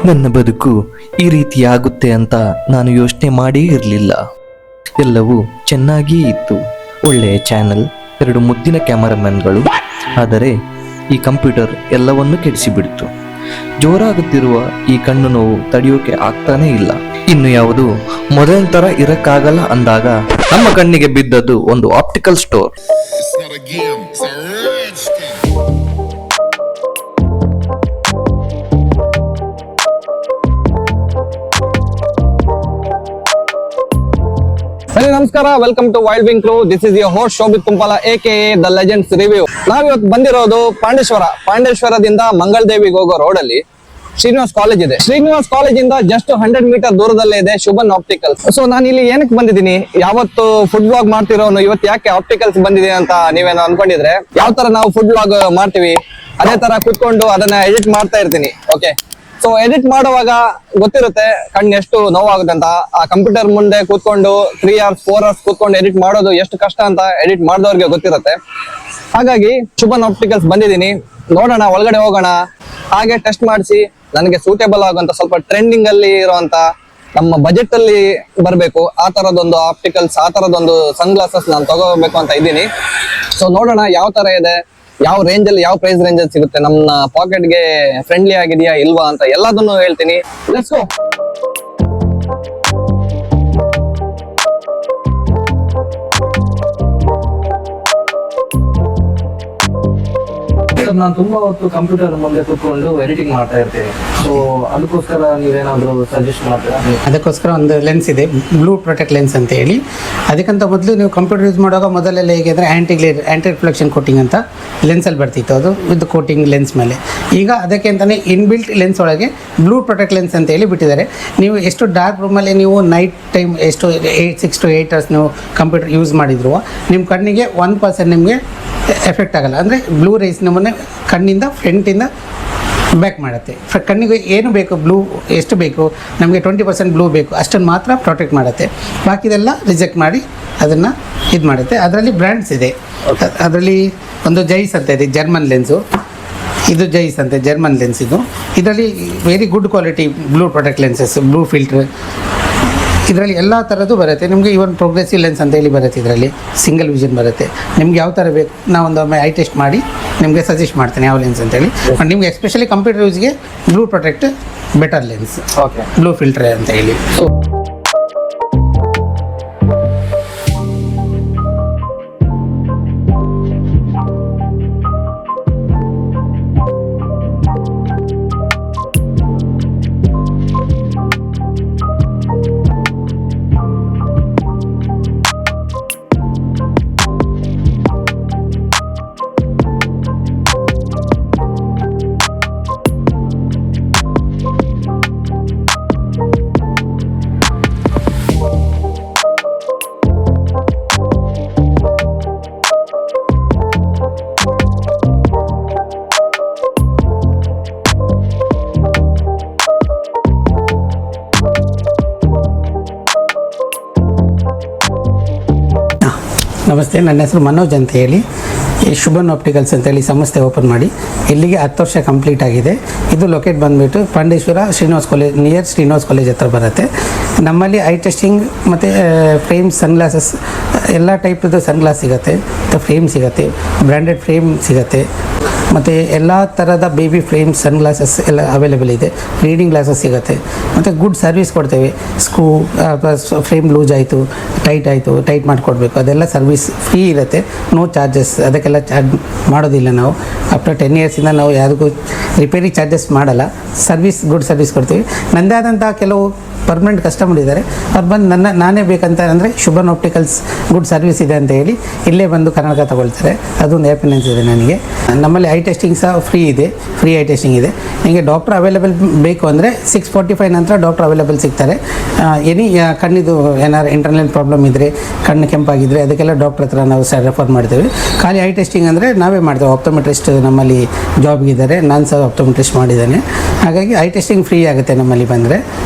ನನ್ನ ಬದುಕು ಈ ರೀತಿಯಾಗುತ್ತೆ ಅಂತ ನಾನು ಯೋಚನೆ ಮಾಡೇ ಇರಲಿಲ್ಲ. ಎಲ್ಲವೂ ಚೆನ್ನಾಗಿಯೇ ಇತ್ತು. ಒಳ್ಳೆಯ ಚಾನೆಲ್, 2 ಮುದ್ದಿನ ಕ್ಯಾಮರಾಮನ್ಗಳು. ಆದರೆ ಈ ಕಂಪ್ಯೂಟರ್ ಎಲ್ಲವನ್ನೂ ಕೆಡಿಸಿಬಿಡ್ತು. ಜೋರಾಗುತ್ತಿರುವ ಈ ಕಣ್ಣು ನೋವು ತಡೆಯೋಕೆ ಆಗ್ತಾನೇ ಇಲ್ಲ. ಇನ್ನು ಯಾವುದು ಮೊದಲ ತರ ಇರಕ್ಕಾಗಲ್ಲ ಅಂದಾಗ ನಮ್ಮ ಕಣ್ಣಿಗೆ ಬಿದ್ದದ್ದು ಒಂದು ಆಪ್ಟಿಕಲ್ ಸ್ಟೋರ್. ಹಲೋ ನಮಸ್ಕಾರ, welcome to wild wing crew. This is your host Shobhith Kumpala AK the legends review. ನಾವಿವತ್ತು ಬಂದಿರೋದು ಪಾಂಡೇಶ್ವರದಿಂದ ಮಂಗಳದೇವಿಗೆ ಹೋಗೋ ರೋಡ್ ಅಲ್ಲಿ ಶ್ರೀನಿವಾಸ್ ಕಾಲೇಜ್ ಇದೆ. ಶ್ರೀನಿವಾಸ್ ಕಾಲೇಜ್ ಇಂದ ಜಸ್ಟ್ 100 ಮೀಟರ್ ದೂರದಲ್ಲೇ ಇದೆ ಶುಭನ್ ಆಪ್ಟಿಕಲ್ಸ್. ಸೊ ನಾನು ಇಲ್ಲಿ ಏನಕ್ಕೆ ಬಂದಿದ್ದೀನಿ, ಯಾವತ್ತು ಫುಡ್ ಬ್ಲಾಗ್ ಮಾಡ್ತಿರೋನು ಇವತ್ತು ಯಾಕೆ ಆಪ್ಟಿಕಲ್ಸ್ ಬಂದಿದೆ ಅಂತ ನೀವೇನೋ ಅನ್ಕೊಂಡಿದ್ರೆ, ಯಾವ ತರ ನಾವು ಫುಡ್ ಬ್ಲಾಗ್ ಮಾಡ್ತೀವಿ ಅದೇ ತರ ಕುತ್ಕೊಂಡು ಅದನ್ನ ಎಡಿಟ್ ಮಾಡ್ತಾ ಇರ್ತೀನಿ. ಓಕೆ, ಸೊ ಎಡಿಟ್ ಮಾಡುವಾಗ ಗೊತ್ತಿರುತ್ತೆ ಕಣ್ಣು ಎಷ್ಟು ನೋವಾಗುತ್ತೆ ಅಂತ. ಆ ಕಂಪ್ಯೂಟರ್ ಮುಂದೆ ಕೂತ್ಕೊಂಡು 3 hours 4 hours ಕೂತ್ಕೊಂಡು ಎಡಿಟ್ ಮಾಡೋದು ಎಷ್ಟು ಕಷ್ಟ ಅಂತ ಎಡಿಟ್ ಮಾಡಿದವ್ರಿಗೆ ಗೊತ್ತಿರುತ್ತೆ. ಹಾಗಾಗಿ ಶುಭನ್ ಆಪ್ಟಿಕಲ್ಸ್ ಬಂದಿದ್ದೀನಿ. ನೋಡೋಣ, ಒಳಗಡೆ ಹೋಗೋಣ, ಹಾಗೆ ಟೆಸ್ಟ್ ಮಾಡಿಸಿ ನನಗೆ ಸೂಟೇಬಲ್ ಆಗುವಂತ, ಸ್ವಲ್ಪ ಟ್ರೆಂಡಿಂಗ್ ಅಲ್ಲಿ ಇರುವಂತ, ನಮ್ಮ ಬಜೆಟ್ ಅಲ್ಲಿ ಬರಬೇಕು ಆ ತರದೊಂದು ಆಪ್ಟಿಕಲ್ಸ್, ಆ ತರದೊಂದು ಸನ್ ಗ್ಲಾಸಸ್ ನಾನು ತಗೋಬೇಕು ಅಂತ ಇದ್ದೀನಿ. ಸೊ ನೋಡೋಣ ಯಾವ ತರ ಇದೆ, ಯಾವ ರೇಂಜ್ ಅಲ್ಲಿ, ಯಾವ ಪ್ರೈಸ್ ರೇಂಜ್ ಅಲ್ಲಿ ಸಿಗುತ್ತೆ, ನಮ್ಮ ಪಾಕೆಟ್ ಗೆ ಫ್ರೆಂಡ್ಲಿ ಆಗಿದೆಯಾ ಇಲ್ವಾ ಅಂತ ಎಲ್ಲದನ್ನು ಹೇಳ್ತೀನಿ. Let's go. ನಾನು ತುಂಬಾ ಹೊತ್ತು ಕಂಪ್ಯೂಟರ್ ಮುಂದೆ ಕೂತ್ಕೊಂಡು ಎಡಿಟಿಂಗ್ ಮಾಡ್ತಾ ಇರ್ತೀನಿ. ಸೊ ಅದಕ್ಕೋಸ್ಕರ ನೀವೇನಾದ್ರೂ ಸಜೆಸ್ಟ್ ಮಾಡ್ತೀರಾ? ಅದಕ್ಕೋಸ್ಕರ ಒಂದು ಲೆನ್ಸ್ ಇದೆ, ಬ್ಲೂ ಪ್ರೊಟೆಕ್ಟ್ ಲೆನ್ಸ್ ಅಂತ ಹೇಳಿ. ಅದಕ್ಕಿಂತ ಮೊದಲು ನೀವು ಕಂಪ್ಯೂಟರ್ ಯೂಸ್ ಮಾಡುವಾಗ ಮೊದಲೆಲ್ಲ ಹೇಗೆ ಅಂದರೆ ಆ್ಯಂಟಿ ರಿಫ್ಲೆಕ್ಷನ್ ಕೋಟಿಂಗ್ ಅಂತ ಲೆನ್ಸಲ್ಲಿ ಬರ್ತಿತ್ತು, ಅದು ವಿತ್ ಕೋಟಿಂಗ್ ಲೆನ್ಸ್ ಮೇಲೆ. ಈಗ ಅದಕ್ಕೆ ಅಂತಲೇ ಇನ್ಬಿಲ್ಟ್ ಲೆನ್ಸ್ ಒಳಗೆ ಬ್ಲೂ ಪ್ರೊಟೆಕ್ಟ್ ಲೆನ್ಸ್ ಅಂತ ಹೇಳಿ ಬಿಟ್ಟಿದ್ದಾರೆ. ನೀವು ಎಷ್ಟು ಡಾರ್ಕ್ ರೂಮಲ್ಲಿ ನೀವು ನೈಟ್ ಟೈಮ್ ಎಷ್ಟು 6 to 8 hours ನೀವು ಕಂಪ್ಯೂಟರ್ ಯೂಸ್ ಮಾಡಿದ್ರು ನಿಮ್ಮ ಕಣ್ಣಿಗೆ 1% ನಿಮಗೆ ಎಫೆಕ್ಟ್ ಆಗಲ್ಲ. ಅಂದರೆ ಬ್ಲೂ ರೈಸ್ ನಮ್ಮನ್ನೇ ಕಣ್ಣಿಂದ ಫ್ರಂಟಿಂದ ಬ್ಯಾಕ್ ಮಾಡುತ್ತೆ. ಕಣ್ಣಿಗೆ ಏನು ಬೇಕು, ಬ್ಲೂ ಎಷ್ಟು ಬೇಕು ನಮಗೆ 20% ಬ್ಲೂ ಬೇಕು ಅಷ್ಟನ್ನು ಮಾತ್ರ ಪ್ರೊಟೆಕ್ಟ್ ಮಾಡುತ್ತೆ. ಬಾಕಿದೆಲ್ಲ ರಿಜೆಕ್ಟ್ ಮಾಡಿ ಅದನ್ನು ಇದು ಮಾಡುತ್ತೆ. ಅದರಲ್ಲಿ ಬ್ರ್ಯಾಂಡ್ಸ್ ಇದೆ. ಅದರಲ್ಲಿ ಒಂದು ಜೈಸ್ ಅಂತ ಇದೆ, ಜರ್ಮನ್ ಲೆನ್ಸು. ಇದು ಜೈಸ್ ಅಂತ ಜರ್ಮನ್ ಲೆನ್ಸ್. ಇದರಲ್ಲಿ very good quality blue protect lenses, blue filter. ಇದರಲ್ಲಿ ಎಲ್ಲ ಥರದ್ದು ಬರುತ್ತೆ ನಿಮಗೆ. ಇವನ್ ಪ್ರೋಗ್ರೆಸಿವ್ ಲೆನ್ಸ್ ಅಂತ ಹೇಳಿ ಬರುತ್ತೆ, ಇದರಲ್ಲಿ ಸಿಂಗಲ್ ವಿಷನ್ ಬರುತ್ತೆ. ನಿಮ್ಗೆ ಯಾವ ಥರ ಬೇಕು ನಾವೊಂದೊಮ್ಮೆ ಐ ಟೆಸ್ಟ್ ಮಾಡಿ ನಿಮಗೆ ಸಜೆಸ್ಟ್ ಮಾಡ್ತೇನೆ ಯಾವ ಲೆನ್ಸ್ ಅಂತೇಳಿ. ನಿಮಗೆ ಎಸ್ಪೆಷಲಿ ಕಂಪ್ಯೂಟರ್ ಯೂಸ್ಗೆ blue protect better lens, okay, blue filter ಅಂತ ಹೇಳಿ. ಸೊ ನಮಸ್ತೆ, ನನ್ನ ಹೆಸರು ಮನೋಜ್ ಅಂತ ಹೇಳಿ. ಈ ಶುಭನ್ ಆಪ್ಟಿಕಲ್ಸ್ ಅಂತೇಳಿ ಸಂಸ್ಥೆ ಓಪನ್ ಮಾಡಿ ಇಲ್ಲಿಗೆ 10 ವರ್ಷ ಕಂಪ್ಲೀಟ್ ಆಗಿದೆ. ಇದು ಲೊಕೇಟ್ ಬಂದುಬಿಟ್ಟು Pandeshwar Srinivas college, near Srinivas college ಹತ್ರ ಬರುತ್ತೆ. ನಮ್ಮಲ್ಲಿ ಐ ಟೆಸ್ಟಿಂಗ್ ಮತ್ತು ಫ್ರೇಮ್ ಸನ್ಗ್ಲಾಸಸ್ ಎಲ್ಲ ಟೈಪ್ದು ಸನ್ಗ್ಲಾಸ್ ಸಿಗುತ್ತೆ, ಮತ್ತು ಫ್ರೇಮ್ ಸಿಗುತ್ತೆ, ಬ್ರ್ಯಾಂಡೆಡ್ ಫ್ರೇಮ್ ಸಿಗುತ್ತೆ, ಮತ್ತು ಎಲ್ಲ ಥರದ ಬೇಬಿ ಫ್ರೇಮ್ ಸನ್ಗ್ಲಾಸಸ್ ಎಲ್ಲ ಅವೈಲೇಬಲ್ ಇದೆ. ರೀಡಿಂಗ್ ಗ್ಲಾಸಸ್ ಸಿಗುತ್ತೆ, ಮತ್ತು ಗುಡ್ ಸರ್ವಿಸ್ ಕೊಡ್ತೇವೆ. ಸ್ಕ್ರೂ ಫ್ರೇಮ್ ಲೂಸ್ ಆಯಿತು, ಟೈಟ್ ಮಾಡಿಕೊಡ್ಬೇಕು, ಅದೆಲ್ಲ ಸರ್ವಿಸ್ ಫ್ರೀ ಇರುತ್ತೆ, ನೋ ಚಾರ್ಜಸ್. ಅದಕ್ಕೆಲ್ಲ ಚಾರ್ಜ್ ಮಾಡೋದಿಲ್ಲ ನಾವು. ಆಫ್ಟರ್ 10 yearsಯಿಂದ ನಾವು ಯಾವುದಕ್ಕೂ ರಿಪೇರಿ ಚಾರ್ಜಸ್ ಮಾಡಲ್ಲ. ಗುಡ್ ಸರ್ವಿಸ್ ಕೊಡ್ತೀವಿ. ನನ್ನದೇ ಆದಂಥ ಕೆಲವು ಪರ್ಮನೆಂಟ್ ಕಸ್ಟಮರ್ ಇದ್ದಾರೆ, ಅವ್ರು ಬಂದು ನಾನೇ ಬೇಕಂತ ಅಂದರೆ ಶುಭನ್ ಆಪ್ಟಿಕಲ್ಸ್ ಗುಡ್ ಸರ್ವಿಸ್ ಇದೆ ಅಂತ ಹೇಳಿ ಇಲ್ಲೇ ಬಂದು ಕರ್ನಾಟಕ ತಗೊಳ್ತಾರೆ. ಅದೊಂದು ಹ್ಯಾಪಿನೆಸ್ ಇದೆ ನನಗೆ. ನಮ್ಮಲ್ಲಿ ಐ ಟೆಸ್ಟಿಂಗ್ ಸಹ ಫ್ರೀ ಇದೆ, ಫ್ರೀ ಐ ಟೆಸ್ಟಿಂಗ್ ಇದೆ. ನಿಮಗೆ ಡಾಕ್ಟರ್ ಅವೈಲೇಬಲ್ ಬೇಕು ಅಂದರೆ 6:45 ನಂತರ ಡಾಕ್ಟರ್ ಅವೈಲೇಬಲ್ ಸಿಗ್ತಾರೆ. ಎನಿ ಕಣ್ಣಿದು ಏನಾರು ಇಂಟರ್ನಲ್ ಪ್ರಾಬ್ಲಮ್ ಇದ್ದರೆ, ಕಣ್ಣು ಕೆಂಪಾಗಿದ್ದರೆ ಅದಕ್ಕೆಲ್ಲ ಡಾಕ್ಟರ್ ಹತ್ರ ನಾವು ರೆಫರ್ ಮಾಡ್ತೇವೆ. ಖಾಲಿ ಐ ಟೆಸ್ಟಿಂಗ್ ಅಂದರೆ ನಾವೇ ಮಾಡ್ತೇವೆ. ಆಪ್ಟೋಮೆಟ್ರಿಸ್ಟ್ ನಮ್ಮಲ್ಲಿ ಜಾಬ್ಗಿದ್ದಾರೆ, ನಾನು ಸಹ ಆಪ್ಟೋಮೆಟ್ರಿಸ್ಟ್ ಮಾಡಿದ್ದೇನೆ. ಹಾಗಾಗಿ ಐ ಟೆಸ್ಟಿಂಗ್ ಫ್ರೀ ಆಗುತ್ತೆ ನಮ್ಮಲ್ಲಿ ಬಂದರೆ.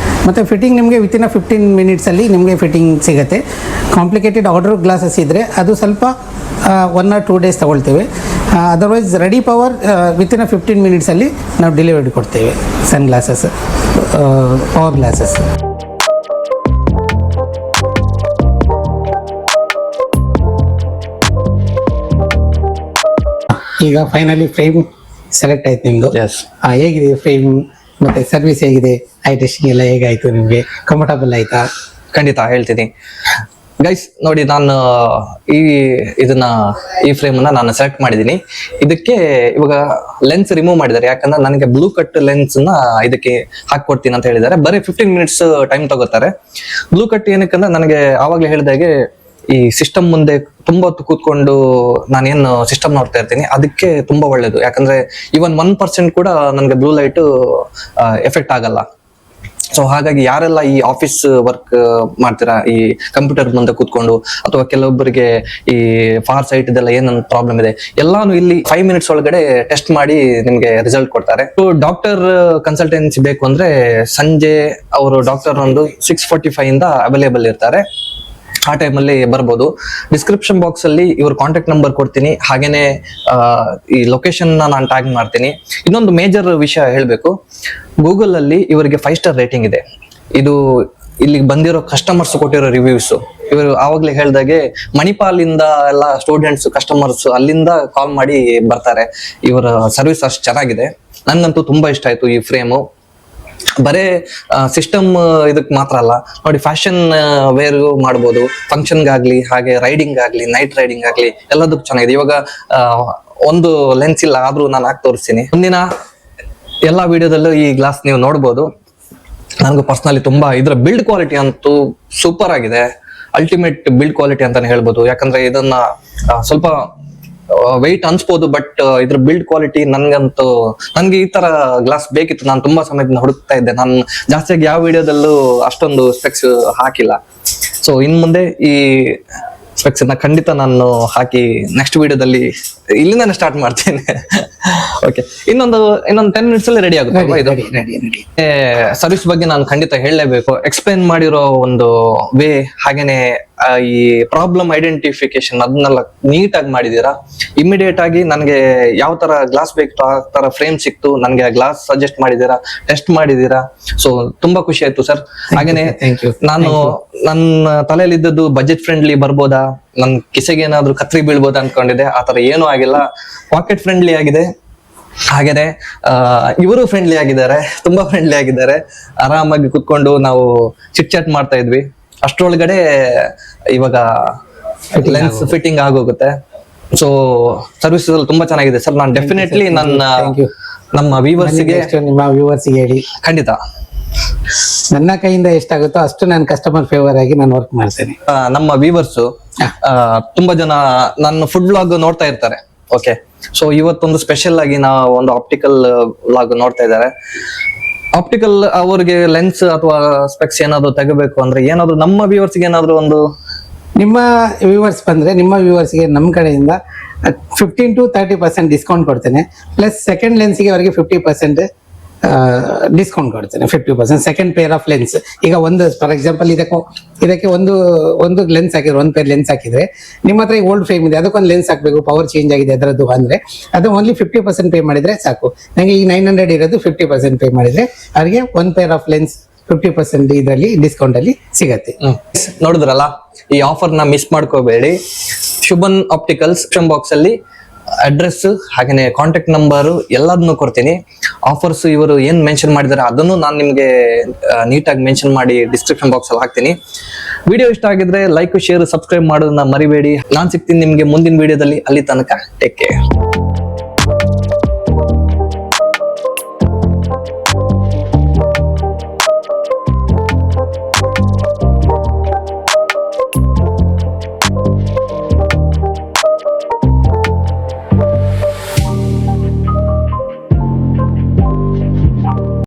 ಮತ್ತು ಫಿಟ್ಟಿಂಗ್ ನಿಮಗೆ ವಿತಿನ್ 15 minutesಲ್ಲಿ ನಿಮಗೆ ಫಿಟ್ಟಿಂಗ್ ಸಿಗುತ್ತೆ. ಕಾಂಪ್ಲಿಕೇಟೆಡ್ ಆರ್ಡರ್ ಗ್ಲಾಸಸ್ ಇದ್ದರೆ ಅದು ಸ್ವಲ್ಪ 1 or 2 days ತೊಗೊಳ್ತೇವೆ. ಅದರ್ವೈಸ್ ರೆಡಿ ಪವರ್ ವಿತಿನ್ 15 minutesಲ್ಲಿ ನಾವು ಡೆಲಿವರಿ ಕೊಡ್ತೇವೆ ಸನ್ ಗ್ಲಾಸಸ್. Power glasses. ಈಗ ಫೈನಲಿ ಫ್ರೇಮ್ ಸೆಲೆಕ್ಟ್ ಆಯ್ತು ನಿಮ್ದು. ಎಸ್. ಹೇಗಿದೆ ಫ್ರೇಮ್ ಮತ್ತೆ ಸರ್ವಿಸ್ ಹೇಗಿದೆ, ಐ ಟೆಸ್ಟಿಂಗ್ ಎಲ್ಲ ಹೇಗಾಯ್ತು ನಿಮ್ಗೆ, ಕಂಫರ್ಟಬಲ್ ಆಯ್ತಾ? ಖಂಡಿತ ಹೇಳ್ತೀನಿ ಗೈಸ್. ನೋಡಿ, ನಾನು ಈ ಫ್ರೇಮ್ ಅನ್ನ ನಾನು ಸೆಲೆಕ್ಟ್ ಮಾಡಿದೀನಿ. ಇದಕ್ಕೆ ಇವಾಗ ಲೆನ್ಸ್ ರಿಮೂವ್ ಮಾಡಿದ್ದಾರೆ, ಯಾಕಂದ್ರೆ ನನಗೆ ಬ್ಲೂ ಕಟ್ ಲೆನ್ಸ್ ನ ಇದಕ್ಕೆ ಹಾಕೊಡ್ತೀನಿ ಅಂತ ಹೇಳಿದ್ದಾರೆ. ಬರೀ 15 ಮಿನಿಟ್ಸ್ ಟೈಮ್ ತಗೋತಾರೆ. ಬ್ಲೂ ಕಟ್ ಏನಕ್ಕಂದ್ರೆ ನನಗೆ ಆವಾಗಲೇ ಹೇಳಿದಾಗೆ ಈ ಸಿಸ್ಟಮ್ ಮುಂದೆ ತುಂಬಾ ಹೊತ್ತು ಕೂತ್ಕೊಂಡು ನಾನೇನು ಸಿಸ್ಟಮ್ ನೋಡ್ತಾ ಇರ್ತೀನಿ, ಅದಕ್ಕೆ ತುಂಬಾ ಒಳ್ಳೇದು. ಯಾಕಂದ್ರೆ ಇವನ್ 1% ಕೂಡ ನನಗೆ ಬ್ಲೂ ಲೈಟ್ ಎಫೆಕ್ಟ್ ಆಗಲ್ಲ. ಸೊ ಹಾಗಾಗಿ ಯಾರೆಲ್ಲ ಈ ಆಫೀಸ್ ವರ್ಕ್ ಮಾಡ್ತೀರಾ, ಈ ಕಂಪ್ಯೂಟರ್ ಮುಂದೆ ಕೂತ್ಕೊಂಡು, ಅಥವಾ ಕೆಲವೊಬ್ಬರಿಗೆ ಈ ಫಾರ್ ಸೈಟ್ ಇದೆಲ್ಲ ಏನೊಂದು ಪ್ರಾಬ್ಲಮ್ ಇದೆ, ಎಲ್ಲಾನು ಇಲ್ಲಿ 5 ಮಿನಿಟ್ಸ್ ಒಳಗಡೆ ಟೆಸ್ಟ್ ಮಾಡಿ ನಿಮ್ಗೆ ರಿಸಲ್ಟ್ ಕೊಡ್ತಾರೆ. ಡಾಕ್ಟರ್ ಕನ್ಸಲ್ಟೆನ್ಸಿ ಬೇಕು ಅಂದ್ರೆ ಸಂಜೆ ಅವರು ಡಾಕ್ಟರ್ ಒಂದು 6:45 ಇಂದ ಅವೈಲೇಬಲ್ ಇರ್ತಾರೆ. ಆ ಟೈಮಲ್ಲಿ ಬರ್ಬೋದು. ಡಿಸ್ಕ್ರಿಪ್ಷನ್ ಬಾಕ್ಸ್ ಅಲ್ಲಿ ಇವ್ರ ಕಾಂಟ್ಯಾಕ್ಟ್ ನಂಬರ್ ಕೊಡ್ತೀನಿ, ಹಾಗೇನೆ ಈ ಲೊಕೇಶನ್ ನಾನು ಟ್ಯಾಗ್ ಮಾಡ್ತೀನಿ. ಇನ್ನೊಂದು ಮೇಜರ್ ವಿಷಯ ಹೇಳ್ಬೇಕು, ಗೂಗಲ್ ಅಲ್ಲಿ ಇವರಿಗೆ 5 ಸ್ಟಾರ್ ರೇಟಿಂಗ್ ಇದೆ. ಇದು ಇಲ್ಲಿಗೆ ಬಂದಿರೋ ಕಸ್ಟಮರ್ಸ್ ಕೊಟ್ಟಿರೋ ರಿವ್ಯೂಸ್. ಇವರು ಆವಾಗ್ಲೇ ಹೇಳ್ದಾಗೆ ಮಣಿಪಾಲ್ ಇಂದ ಎಲ್ಲ ಸ್ಟೂಡೆಂಟ್ಸ್ ಕಸ್ಟಮರ್ಸ್ ಅಲ್ಲಿಂದ ಕಾಲ್ ಮಾಡಿ ಬರ್ತಾರೆ. ಇವರ ಸರ್ವಿಸ್ ಅಷ್ಟು ಚೆನ್ನಾಗಿದೆ. ನನ್ಗಂತೂ ತುಂಬಾ ಇಷ್ಟ ಆಯ್ತು ಈ ಫ್ರೇಮು. ಬರೇ ಸಿಸ್ಟಮ್ ಇದಕ್ ಮಾತ್ರ ಅಲ್ಲ ನೋಡಿ, ಫ್ಯಾಷನ್ ವೇರ್ ಮಾಡ್ಬೋದು, ಫಂಕ್ಷನ್ಗಾಗ್ಲಿ, ಹಾಗೆ ರೈಡಿಂಗ್ ಆಗ್ಲಿ, ನೈಟ್ ರೈಡಿಂಗ್ ಆಗ್ಲಿ, ಎಲ್ಲದಕ್ಕೂ ಚೆನ್ನಾಗಿದೆ. ಇವಾಗ ಒಂದು ಲೆನ್ಸ್ ಇಲ್ಲ ಆದ್ರೂ ನಾನು ಹಾಕಿ ತೋರಿಸ್ತೀನಿ. ಮುಂದಿನ ಎಲ್ಲಾ ವಿಡಿಯೋದಲ್ಲೂ ಈ ಗ್ಲಾಸ್ ನೀವು ನೋಡ್ಬೋದು. ನನಗೂ ಪರ್ಸನಲಿ ತುಂಬಾ ಇದ್ರ ಬಿಲ್ಡ್ ಕ್ವಾಲಿಟಿ ಅಂತೂ ಸೂಪರ್ ಆಗಿದೆ. ಅಲ್ಟಿಮೇಟ್ ಬಿಲ್ಡ್ ಕ್ವಾಲಿಟಿ ಅಂತಾನೆ ಹೇಳ್ಬೋದು. ಯಾಕಂದ್ರೆ ಇದನ್ನ ಸ್ವಲ್ಪ ವೆಯ್ಟ್ ಅನ್ಸ್ಬೋದು, ಬಟ್ ಇದ್ರ ಬಿಲ್ಡ್ ಕ್ವಾಲಿಟಿ ನನ್ಗೆ ಈ ತರ ಗ್ಲಾಸ್ ಬೇಕಿತ್ತು. ನಾನು ತುಂಬಾ ಸಮಯದಿಂದ ಹುಡುಕ್ತಾ ಇದ್ದೆ. ನಾನು ಜಾಸ್ತಿಯಾಗಿ ಯಾವ ವಿಡಿಯೋದಲ್ಲೂ ಅಷ್ಟೊಂದು ಸ್ಪೆಕ್ಸ್ ಹಾಕಿಲ್ಲ. ಸೊ ಇನ್ ಮುಂದೆ ಈ ಸ್ಪೆಕ್ಸ್ ಖಂಡಿತ ನಾನು ಹಾಕಿ ನೆಕ್ಸ್ಟ್ ವಿಡಿಯೋದಲ್ಲಿ ಇಲ್ಲಿಂದಾನೆ ಸ್ಟಾರ್ಟ್ ಮಾಡ್ತೇನೆ. ಓಕೆ, ಇನ್ನೊಂದು 10 ಮಿನಿಟ್ಸ್ ಅಲ್ಲಿ ರೆಡಿ ಆಗುತ್ತೆ ಇದು. ಸರ್ವಿಸ್ ಬಗ್ಗೆ ನಾನು ಖಂಡಿತ ಹೇಳಲೇಬೇಕು. ಎಕ್ಸ್ಪ್ಲೇನ್ ಮಾಡಿರೋ ಒಂದು ವೇ, ಹಾಗೇನೆ ಈ ಪ್ರಾಬ್ಲಮ್ ಐಡೆಂಟಿಫಿಕೇಶನ್ ಅದನ್ನೆಲ್ಲ ನೀಟಾಗಿ ಮಾಡಿದೀರಾ. ಇಮಿಡಿಯೇಟ್ ಆಗಿ ನನಗೆ ಯಾವ ತರ ಗ್ಲಾಸ್ ಬೇಕಿತ್ತು ಆ ತರ ಫ್ರೇಮ್ ಸಿಕ್ತು. ನನಗೆ ಗ್ಲಾಸ್ ಸಜೆಸ್ಟ್ ಮಾಡಿದೀರಾ, ಟೆಸ್ಟ್ ಮಾಡಿದೀರಾ. ಸೊ ತುಂಬಾ ಖುಷಿ ಆಯ್ತು ಸರ್. ಹಾಗೇನೆ ನಾನು ನನ್ನ ತಲೆಯಲ್ಲಿ ಇದ್ದದ್ದು ಬಜೆಟ್ ಫ್ರೆಂಡ್ಲಿ ಬರ್ಬೋದಾ, ನನ್ ಕಿಸೆಗೆ ಏನಾದ್ರು ಕತ್ರಿ ಬೀಳ್ಬೋದಾ ಅನ್ಕೊಂಡಿದ್ದೆ. ಆತರ ಏನೂ ಆಗಿಲ್ಲ, ಪಾಕೆಟ್ ಫ್ರೆಂಡ್ಲಿ ಆಗಿದೆ. ಹಾಗೇನೆ ಇವರು ಫ್ರೆಂಡ್ಲಿ ಆಗಿದ್ದಾರೆ, ತುಂಬಾ ಫ್ರೆಂಡ್ಲಿ ಆಗಿದ್ದಾರೆ. ಆರಾಮಾಗಿ ಕುತ್ಕೊಂಡು ನಾವು ಚಿಟ್ ಚಾಟ್ ಮಾಡ್ತಾ ಇದ್ವಿ. ಅಷ್ಟ್ರೊಳಗಡೆ ಇವಾಗ ಲೆನ್ಸ್ ಫಿಟ್ಟಿಂಗ್ ಆಗೋಗುತ್ತೆ. ಸೊ ಸರ್ವಿಸ್ ತುಂಬಾ ಚೆನ್ನಾಗಿದೆ ಸರ್. ನಾನು ಡೆಫಿನೆಟ್ಲಿ ನಮ್ಮ ವ್ಯೂವರ್ಸ್ಗೆ, ನಿಮ್ಮ ವ್ಯೂವರ್ಸ್ಗೆ ಹೇಳಿ, ಖಂಡಿತ ನನ್ನ ಕೈಯಿಂದ ಎಷ್ಟಾಗುತ್ತೋ ಅಷ್ಟು ನಾನು ಕಸ್ಟಮರ್ ಫೇವರ್ ಆಗಿ ನಾನು ವರ್ಕ್ ಮಾಡ್ತೇನೆ. ನಮ್ಮ ವ್ಯೂವರ್ಸ್ ತುಂಬಾ ಜನ ನನ್ನ ಫುಡ್ ವ್ಲಾಗ್ ನೋಡ್ತಾ ಇರ್ತಾರೆ. ಓಕೆ, ಸೊ ಇವತ್ತೊಂದು ಸ್ಪೆಷಲ್ ಆಗಿ ನಾವು ಒಂದು ಆಪ್ಟಿಕಲ್ ವ್ಲಾಗ್ ನೋಡ್ತಾ ಇದ್ದಾರೆ. ಆಪ್ಟಿಕಲ್ ಅವ್ರಿಗೆ ಲೆನ್ಸ್ ಅಥವಾ ಸ್ಪೆಕ್ಸ್ ಏನಾದ್ರು ತೆಗಬೇಕು ಅಂದ್ರೆ ಏನಾದ್ರು ನಮ್ಮ ವ್ಯೂವರ್ಸ್ಗೆ ಏನಾದ್ರು ಒಂದು, ನಿಮ್ಮ ವ್ಯೂವರ್ಸ್ ಬಂದ್ರೆ ನಿಮ್ಮ ವ್ಯೂವರ್ಸ್ಗೆ ನಮ್ಮ ಕಡೆಯಿಂದ 15 to 30% ಡಿಸ್ಕೌಂಟ್ ಕೊಡ್ತೇನೆ. ಪ್ಲಸ್ ಸೆಕೆಂಡ್ ಲೆನ್ಸ್ಗೆ ಅವರಿಗೆ 50% ಡಿಸ್ಕೌಂಟ್ ಕೊಡ್ತೇನೆ. 50% ಸೆಕೆಂಡ್ ಪೇರ್ ಆಫ್ ಲೆನ್ಸ್. ಈಗ ಒಂದು ಫಾರ್ ಎಕ್ಸಾಂಪಲ್ ಇದಕ್ಕೆ ಒಂದು ಲೆನ್ಸ್ ಹಾಕಿದ್ರೆ, ಒಂದು ಪೇರ್ ಲೆನ್ಸ್ ಹಾಕಿದ್ರೆ, ನಿಮ್ಮ ಹತ್ರ ಈಗ ಓಲ್ಡ್ ಫ್ರೇಮ್ ಇದೆ, ಅದಕ್ಕೊಂದು ಲೆನ್ಸ್ ಹಾಕಬೇಕು, ಪವರ್ ಚೇಂಜ್ ಆಗಿದೆ ಅದರದ್ದು ಅಂದ್ರೆ ಅದು ಓನ್ಲಿ 50% ಪೇ ಮಾಡಿದ್ರೆ ಸಾಕು. ನಂಗೆ ಈಗ 900 ಇರೋದು 50% ಪೇ ಮಾಡಿದ್ರೆ ಅವರಿಗೆ ಒಂದು ಪೇರ್ ಆಫ್ ಲೆನ್ಸ್ 50% ಇದರಲ್ಲಿ ಡಿಸ್ಕೌಂಟ್ ಅಲ್ಲಿ ಸಿಗತ್ತೆ. ನೋಡಿದ್ರಲ್ಲ, ಈ ಆಫರ್ ನ ಮಿಸ್ ಮಾಡ್ಕೋಬೇಡಿ. ಶುಭನ್ ಆಪ್ಟಿಕಲ್ಸ್ ಬಾಕ್ಸ್ ಅಲ್ಲಿ ಅಡ್ರೆಸ್ ಹಾಗೇನೆ ಕಾಂಟ್ಯಾಕ್ಟ್ ನಂಬರ್ ಎಲ್ಲದನ್ನು ಕೊಡ್ತೀನಿ. ಆಫರ್ಸ್ ಇವರು ಏನ್ ಮೆನ್ಷನ್ ಮಾಡಿದಾರೆ ಅದನ್ನು ನಾನು ನಿಮ್ಗೆ ನೀಟಾಗಿ ಮೆನ್ಷನ್ ಮಾಡಿ ಡಿಸ್ಕ್ರಿಪ್ಷನ್ ಬಾಕ್ಸ್ ಅಲ್ಲಿ ಹಾಕ್ತೀನಿ. ವಿಡಿಯೋ ಇಷ್ಟ ಆಗಿದ್ರೆ ಲೈಕ್, ಶೇರ್, ಸಬ್ಸ್ಕ್ರೈಬ್ ಮಾಡೋದನ್ನ ಮರಿಬೇಡಿ. ನಾನ್ ಸಿಗ್ತೀನಿ ನಿಮ್ಗೆ ಮುಂದಿನ ವಿಡಿಯೋದಲ್ಲಿ. ಅಲ್ಲಿ ತನಕ ಟೇಕ್ ಕೇರ್.